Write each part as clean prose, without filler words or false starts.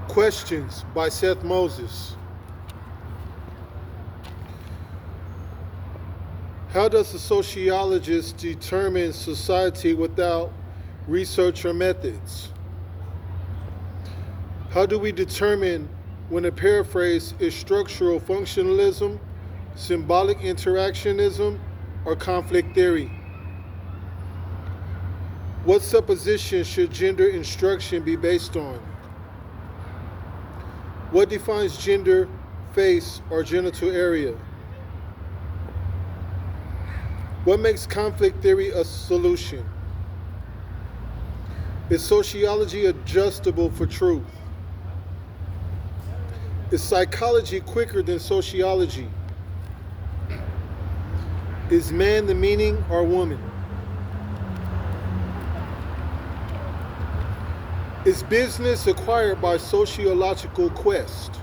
Questions by Sethmoses. How does a sociologist determine society without research or methods? How do we determine when a paraphrase is structural functionalism, symbolic interactionism, or conflict theory? What suppositions should gender instruction be based on? What defines gender, face, or genital area? What makes conflict theory a solution? Is sociology adjustable for truth? Is psychology quicker than sociology? Is man the meaning or woman? Is business acquired by sociological quest?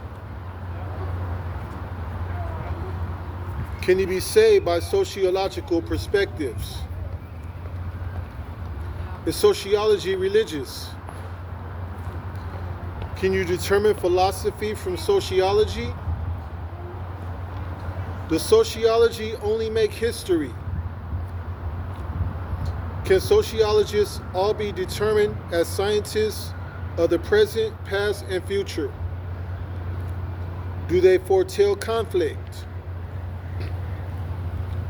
Can you be saved by sociological perspectives? Is sociology religious? Can you determine philosophy from sociology? Does sociology only make history? Can sociologists all be determined as scientists of the present, past, and future? Do they foretell conflict?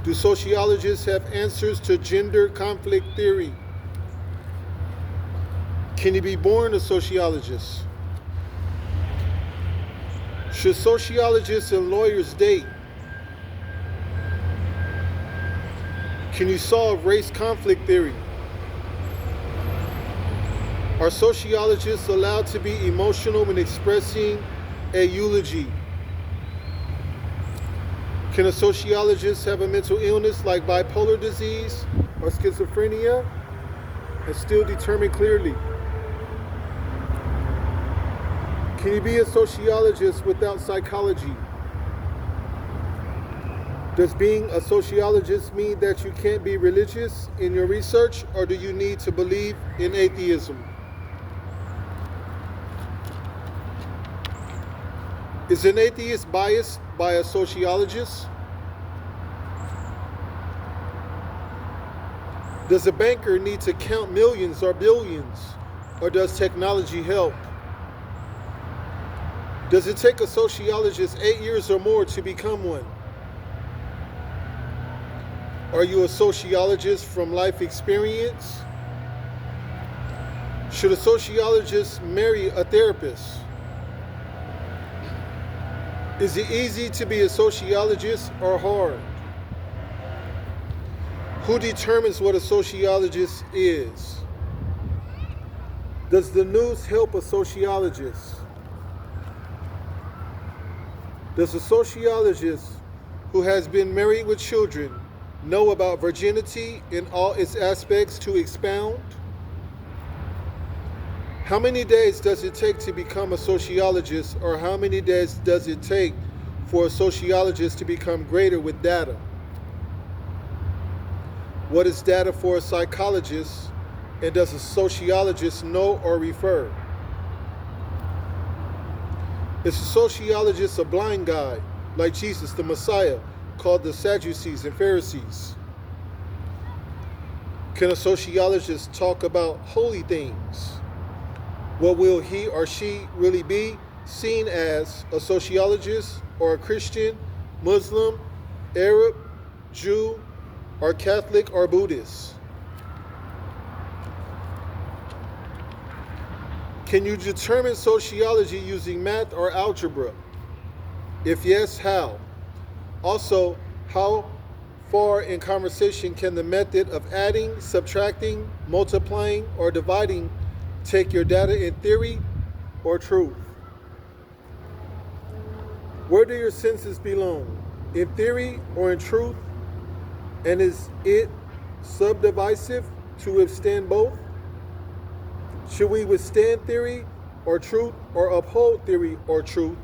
Do sociologists have answers to gender conflict theory? Can you be born a sociologist? Should sociologists and lawyers date? Can you solve race conflict theory? Are sociologists allowed to be emotional when expressing a eulogy? Can a sociologist have a mental illness like bipolar disease or schizophrenia and still determine clearly? Can you be a sociologist without psychology? Does being a sociologist mean that you can't be religious in your research, or do you need to believe in atheism? Is an atheist biased by a sociologist? Does a banker need to count millions or billions, or does technology help? Does it take a sociologist 8 years or more to become one? Are you a sociologist from life experience? Should a sociologist marry a therapist? Is it easy to be a sociologist or hard? Who determines what a sociologist is? Does the news help a sociologist? Does a sociologist who has been married with children know about virginity in all its aspects to expound? How many days does it take to become a sociologist, or how many days does it take for a sociologist to become greater with data? What is data for a psychologist, and does a sociologist know or refer? Is a sociologist a blind guy, like Jesus the Messiah, called the Sadducees and Pharisees? Can a sociologist talk about holy things? What will he or she really be seen as, a sociologist or a Christian, Muslim, Arab, Jew, or Catholic or Buddhist? Can you determine sociology using math or algebra? If yes, how? Also, how far in conversation can the method of adding, subtracting, multiplying, or dividing take your data in theory or truth? Where do your senses belong? In theory or in truth? And is it subdivisive to withstand both? Should we withstand theory or truth, or uphold theory or truth?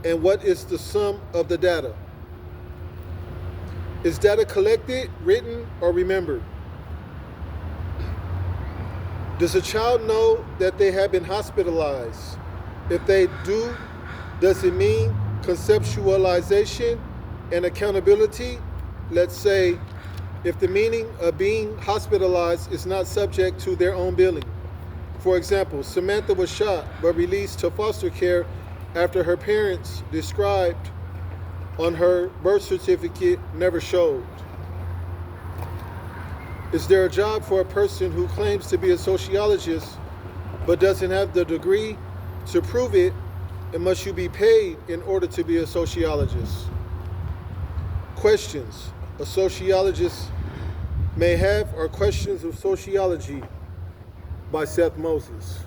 And what is the sum of the data? Is data collected, written, or remembered? Does a child know that they have been hospitalized If they do, does it mean conceptualization and accountability? Let's say if the meaning of being hospitalized is not subject to their own billing. For example, Samantha was shot but released to foster care after her parents described on her birth certificate never showed. Is there a job for a person who claims to be a sociologist but doesn't have the degree to prove it, and must you be paid in order to be a sociologist? Questions a sociologist may have are questions of sociology by Sethmoses.